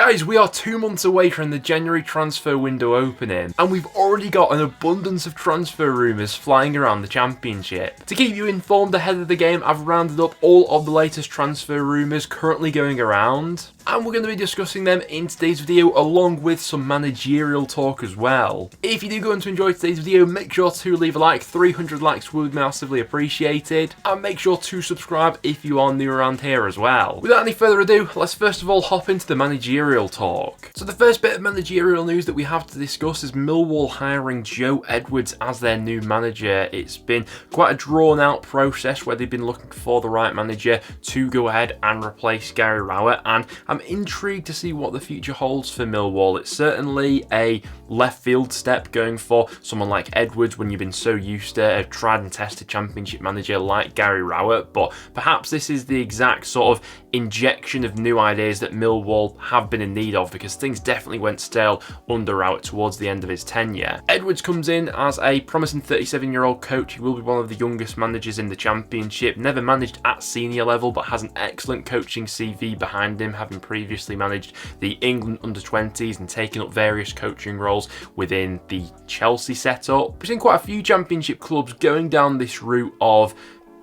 Guys, we are 2 months away from the January transfer window opening, and we've already got an abundance of transfer rumours flying around the Championship. To keep you informed ahead of the game, I've rounded up all of the latest transfer rumours currently going around, and we're going to be discussing them in today's video along with some managerial talk as well. If you do go on to enjoy today's video, make sure to leave a like. 300 likes would be massively appreciated, and make sure to subscribe if you are new around here as well. Without any further ado, let's first of all hop into the managerial talk. So the first bit of managerial news that we have to discuss is Millwall hiring Joe Edwards as their new manager. It's been quite a drawn out process where they've been looking for the right manager to go ahead and replace Gary Rowett, and I'm intrigued to see what the future holds for Millwall. It's certainly a left field step going for someone like Edwards when you've been so used to a tried and tested Championship manager like Gary Rowett, but perhaps this is the exact sort of injection of new ideas that Millwall have been in need of, because things definitely went stale under Rowett towards the end of his tenure. Edwards comes in as a promising 37-year-old coach. He will be one of the youngest managers in the Championship, never managed at senior level but has an excellent coaching CV behind him, having previously managed the England under-20s and taken up various coaching roles within the Chelsea setup. We've seen quite a few Championship clubs going down this route of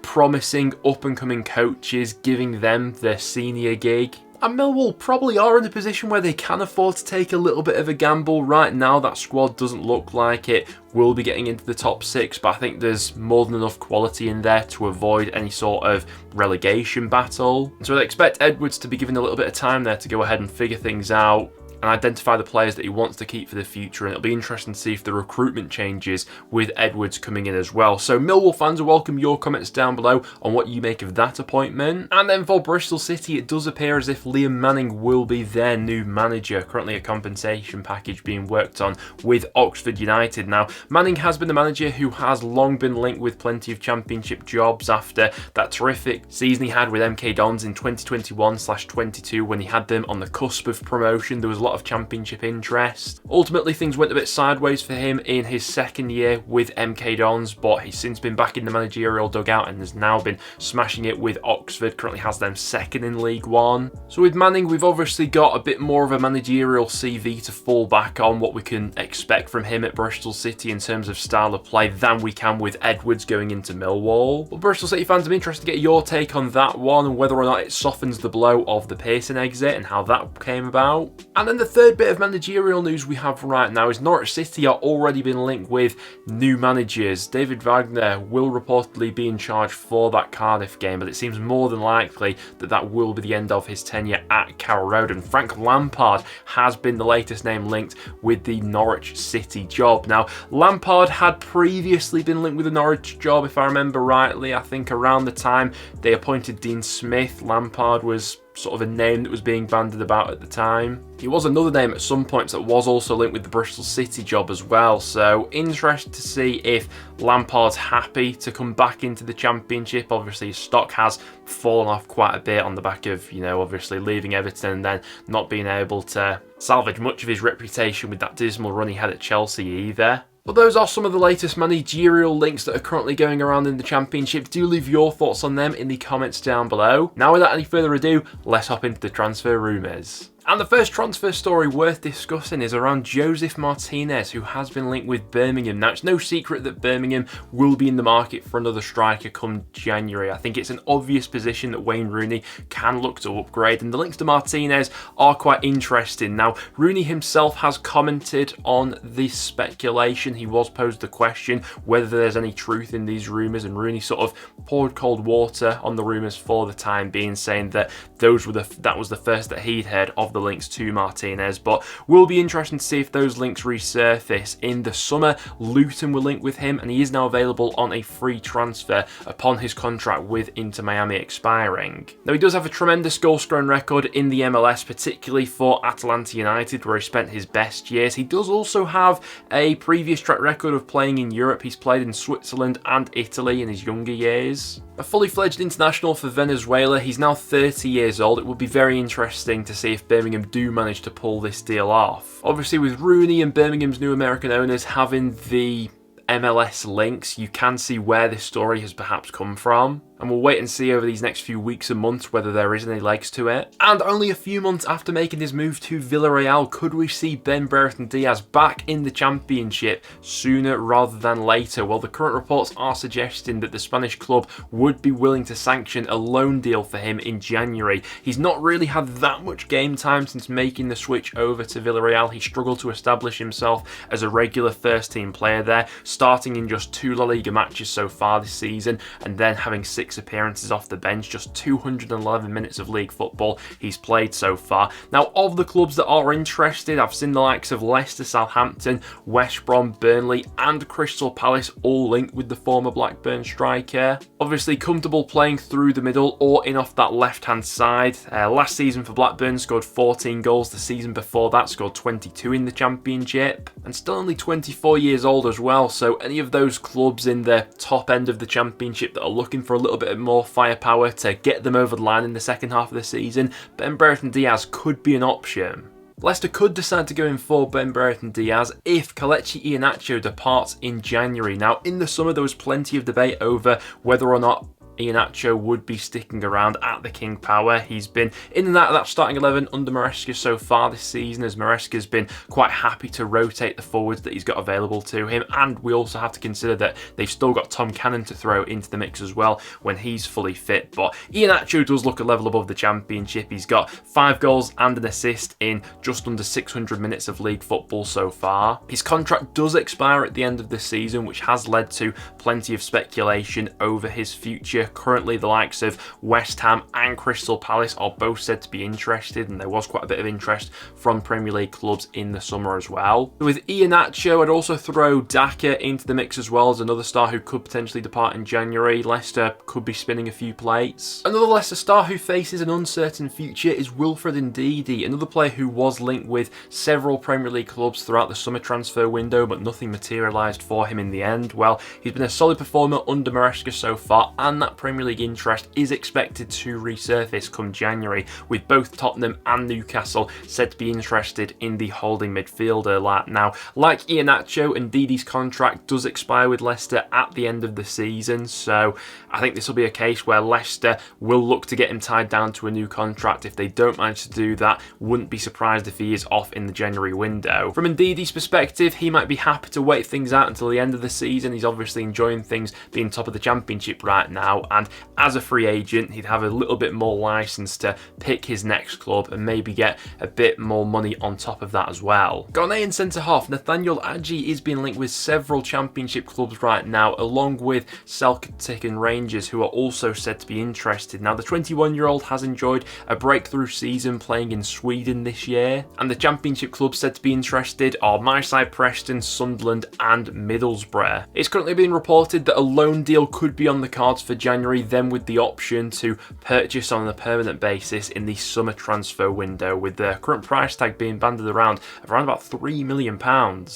promising up-and-coming coaches, giving them their senior gig. And Millwall probably are in a position where they can afford to take a little bit of a gamble. Right now, that squad doesn't look like it will be getting into the top 6, but I think there's more than enough quality in there to avoid any sort of relegation battle. So I'd expect Edwards to be given a little bit of time there to go ahead and figure things out and identify the players that he wants to keep for the future, and it'll be interesting to see if the recruitment changes with Edwards coming in as well. So Millwall fans, I welcome your comments down below on what you make of that appointment. And then for Bristol City, it does appear as if Liam Manning will be their new manager, currently a compensation package being worked on with Oxford United. Now, Manning has been the manager who has long been linked with plenty of Championship jobs after that terrific season he had with MK Dons in 2021/22 when he had them on the cusp of promotion. There was a lot of Championship interest. Ultimately, things went a bit sideways for him in his second year with MK Dons, but he's since been back in the managerial dugout and has now been smashing it with Oxford. Currently has them second in League One. So with Manning, we've obviously got a bit more of a managerial CV to fall back on, what we can expect from him at Bristol City in terms of style of play, than we can with Edwards going into Millwall. Well, Bristol City fans, I'm interested to get your take on that one and whether or not it softens the blow of the Pearson exit and how that came about. And then the third bit of managerial news we have right now is Norwich City are already been linked with new managers. David Wagner will reportedly be in charge for that Cardiff game, but it seems more than likely that that will be the end of his tenure at Carrow Road. And Frank Lampard has been the latest name linked with the Norwich City job. Now, Lampard had previously been linked with the Norwich job, if I remember rightly. I think around the time they appointed Dean Smith, Lampard was sort of a name that was being bandied about at the time. He was another name at some points that was also linked with the Bristol City job as well. So interested to see if Lampard's happy to come back into the Championship. Obviously his stock has fallen off quite a bit on the back of, you know, obviously leaving Everton and then not being able to salvage much of his reputation with that dismal run he had at Chelsea either. But those are some of the latest managerial links that are currently going around in the Championship. Do leave your thoughts on them in the comments down below. Now, without any further ado, let's hop into the transfer rumours. And the first transfer story worth discussing is around Josef Martinez, who has been linked with Birmingham. Now, it's no secret that Birmingham will be in the market for another striker come January. I think it's an obvious position that Wayne Rooney can look to upgrade, and the links to Martinez are quite interesting. Now, Rooney himself has commented on this speculation. He was posed the question whether there's any truth in these rumours, and Rooney sort of poured cold water on the rumours for the time being, saying that that was the first that he'd heard of the links to Martinez. But will be interesting to see if those links resurface. In the summer, Luton were linked with him, and he is now available on a free transfer upon his contract with Inter Miami expiring. Now, he does have a tremendous goal-scoring record in the MLS, particularly for Atalanta United, where he spent his best years. He does also have a previous track record of playing in Europe. He's played in Switzerland and Italy in his younger years. A fully fledged international for Venezuela. He's now 30 years old. It would be very interesting to see if Birmingham do manage to pull this deal off. Obviously, with Rooney and Birmingham's new American owners having the MLS links, you can see where this story has perhaps come from. and we'll wait and see over these next few weeks and months whether there is any legs to it. And only a few months after making his move to Villarreal, could we see Brereton Diaz back in the Championship sooner rather than later? Well, the current reports are suggesting that the Spanish club would be willing to sanction a loan deal for him in January. He's not really had that much game time since making the switch over to Villarreal. He struggled to establish himself as a regular first team player there, starting in just 2 La Liga matches so far this season and then having 6 appearances off the bench, just 211 minutes of league football he's played so far. Now, of the clubs that are interested, I've seen the likes of Leicester, Southampton, West Brom, Burnley and Crystal Palace all linked with the former Blackburn striker. Obviously comfortable playing through the middle or in off that left hand side. Last season for Blackburn scored 14 goals, the season before that scored 22 in the Championship, and still only 24 years old as well, so any of those clubs in the top end of the Championship that are looking for a little bit more firepower to get them over the line in the second half of the season, Brereton Diaz could be an option. Leicester could decide to go in for Brereton Diaz if Kelechi Iheanacho departs in January. Now, in the summer there was plenty of debate over whether or not Iheanacho would be sticking around at the King Power. He's been in and out of that starting 11 under Maresca so far this season, as Maresca's been quite happy to rotate the forwards that he's got available to him, and we also have to consider that they've still got Tom Cannon to throw into the mix as well when he's fully fit. But Iheanacho does look a level above the Championship. He's got 5 goals and an assist in just under 600 minutes of league football so far. His contract does expire at the end of the season, which has led to plenty of speculation over his future. Currently, the likes of West Ham and Crystal Palace are both said to be interested, and there was quite a bit of interest from Premier League clubs in the summer as well. With Iheanacho, I'd also throw Daka into the mix as well as another star who could potentially depart in January. Leicester could be spinning a few plates. Another Leicester star who faces an uncertain future is Wilfred Ndidi, another player who was linked with several Premier League clubs throughout the summer transfer window, but nothing materialised for him in the end. Well, he's been a solid performer under Maresca so far, and that Premier League interest is expected to resurface come January, with both Tottenham and Newcastle said to be interested in the holding midfielder. Now, like Iheanacho, Ndidi's contract does expire with Leicester at the end of the season, so I think this will be a case where Leicester will look to get him tied down to a new contract. If they don't manage to do that, wouldn't be surprised if he is off in the January window. From Ndidi's perspective, he might be happy to wait things out until the end of the season. He's obviously enjoying things being top of the Championship right now, and as a free agent, he'd have a little bit more license to pick his next club and maybe get a bit more money on top of that as well. Ghanaian centre-half Nathaniel AI is being linked with several Championship clubs right now, along with Celtic and Rangers, who are also said to be interested. Now, the 21-year-old has enjoyed a breakthrough season playing in Sweden this year, and the Championship clubs said to be interested are my side Preston, Sunderland and Middlesbrough. It's currently being reported that a loan deal could be on the cards for January, then with the option to purchase on a permanent basis in the summer transfer window, with the current price tag being banded around about £3 million.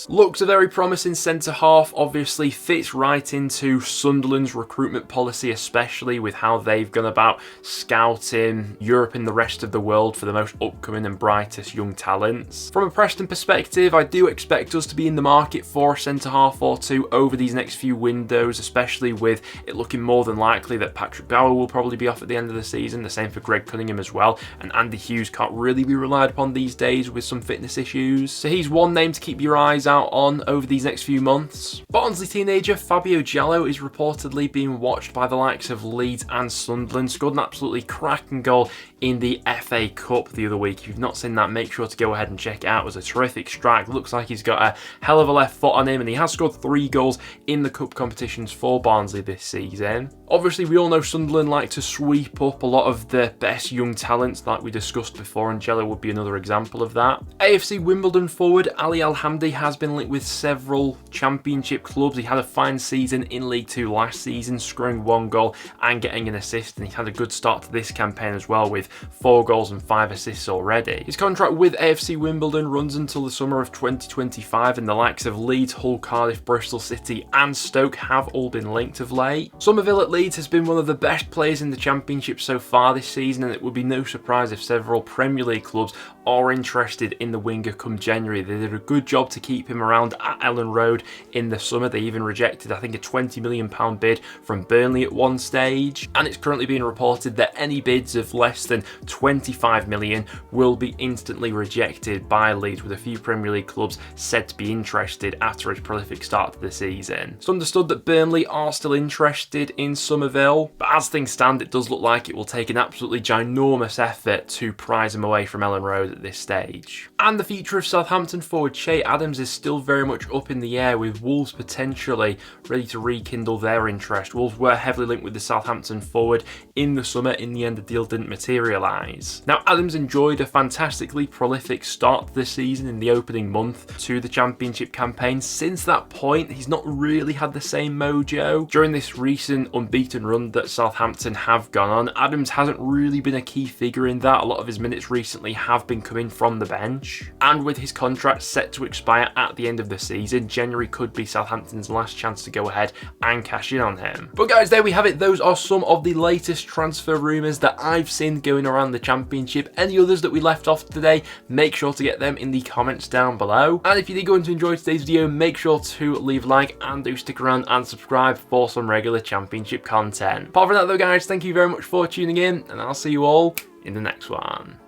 Looks a very promising centre-half, obviously fits right into Sunderland's recruitment policy, especially with how they've gone about scouting Europe and the rest of the world for the most upcoming and brightest young talents. From a Preston perspective, I do expect us to be in the market for a centre-half or two over these next few windows, especially with it looking more than likely that Patrick Bauer will probably be off at the end of the season, the same for Greg Cunningham as well, and Andy Hughes can't really be relied upon these days with some fitness issues, so he's one name to keep your eyes out on over these next few months. Barnsley teenager Fabio Jello is reportedly being watched by the likes of Leeds and Sunderland. Scored an absolutely cracking goal in the FA Cup the other week. If you've not seen that, make sure to go ahead and check it out. It was a terrific strike. Looks like he's got a hell of a left foot on him, and he has scored 3 goals in the cup competitions for Barnsley this season. Obviously, we all know Sunderland like to sweep up a lot of the best young talents like we discussed before, and Jello would be another example of that. AFC Wimbledon forward Ali Al-Hamdi has been linked with several Championship clubs. He had a fine season in League 2 last season, scoring 1 goal and getting an assist, and he had a good start to this campaign as well with 4 goals and 5 assists already. His contract with AFC Wimbledon runs until the summer of 2025, and the likes of Leeds, Hull, Cardiff, Bristol City and Stoke have all been linked of late. Somerville at Leeds has been one of the best players in the Championship so far this season, and it would be no surprise if several Premier League clubs are interested in the winger come January. They did a good job to keep him around at Ellen Road in the summer. They even rejected, I think, a £20 million bid from Burnley at one stage, and it's currently being reported that any bids of less than 25 million will be instantly rejected by Leeds, with a few Premier League clubs said to be interested after a prolific start to the season. It's understood that Burnley are still interested in Somerville, but as things stand, it does look like it will take an absolutely ginormous effort to prize him away from Ellen Road at this stage. And the future of Southampton forward Chay Adams is still very much up in the air, with Wolves potentially ready to rekindle their interest. Wolves were heavily linked with the Southampton forward in the summer. In the end, the deal didn't materialise. Now, Adams enjoyed a fantastically prolific start to the season in the opening month to the Championship campaign. Since that point, he's not really had the same mojo. During this recent unbeaten run that Southampton have gone on, Adams hasn't really been a key figure in that. A lot of his minutes recently have been coming from the bench. And with his contract set to expire at the end of the season, January could be Southampton's last chance to go ahead and cash in on him. But guys, there we have it. Those are some of the latest transfer rumours that I've seen going around the Championship. Any others that we left off today, make sure to get them in the comments down below. And if you did go on to enjoy today's video, make sure to leave a like and do stick around and subscribe for some regular Championship content. Apart from that though guys, thank you very much for tuning in, and I'll see you all in the next one.